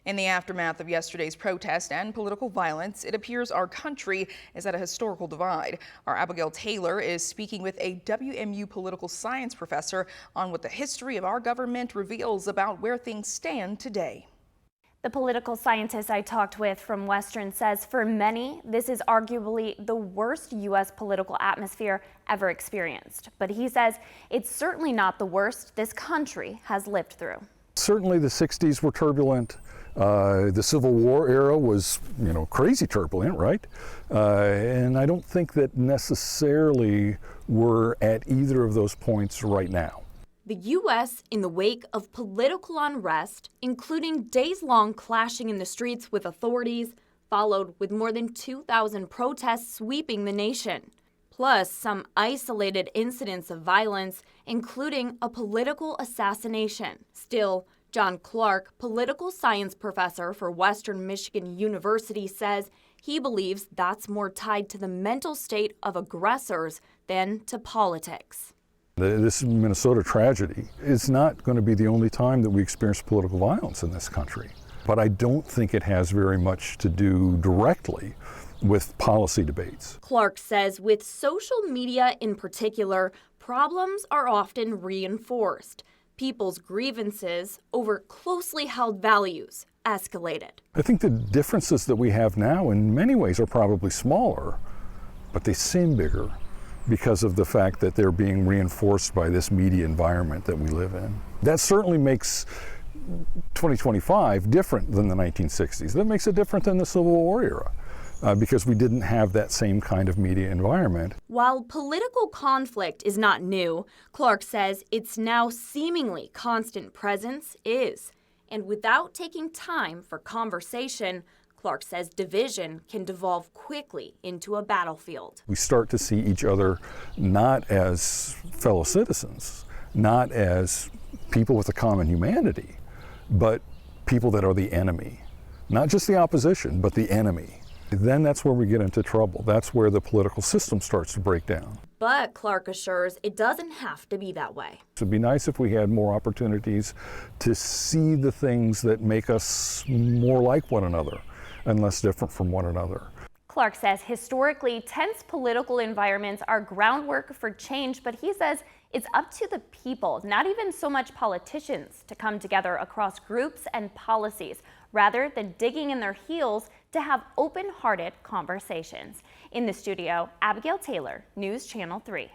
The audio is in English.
In the aftermath of yesterday's protest and political violence, it appears our country is at a historical divide. Our Abigail Taylor is speaking with a WMU political science professor on what the history of our government reveals about where things stand today. The political scientist I talked with from Western says for many, this is arguably the worst U.S. political atmosphere ever experienced. But he says it's certainly not the worst this country has lived through. Certainly the 60s were turbulent. The Civil War era was, crazy turbulent, right? And I don't think that necessarily we're at either of those points right now. The U.S. in the wake of political unrest, including days-long clashing in the streets with authorities, followed with more than 2,000 protests sweeping the nation. Plus some isolated incidents of violence, including a political assassination. Still, John Clark, political science professor for Western Michigan University, says he believes that's more tied to the mental state of aggressors than to politics. This Minnesota tragedy is not going to be the only time that we experience political violence in this country. But I don't think it has very much to do directly with policy debates. Clark says with social media in particular, problems are often reinforced. People's grievances over closely held values escalated. I think the differences that we have now in many ways are probably smaller, but they seem bigger because of the fact that they're being reinforced by this media environment that we live in. That certainly makes 2025 different than the 1960s. That makes it different than the Civil War era. Because we didn't have that same kind of media environment. While political conflict is not new, Clark says its now seemingly constant presence is. And without taking time for conversation, Clark says division can devolve quickly into a battlefield. We start to see each other not as fellow citizens, not as people with a common humanity, but people that are the enemy. Not just the opposition, but the enemy. Then that's where we get into trouble. That's where the political system starts to break down. But Clark assures it doesn't have to be that way. It would be nice if we had more opportunities to see the things that make us more like one another and less different from one another. Clark says historically tense political environments are groundwork for change, but he says it's up to the people, not even so much politicians, to come together across groups and policies, rather than digging in their heels to have open-hearted conversations. In the studio, Abigail Taylor, News Channel 3.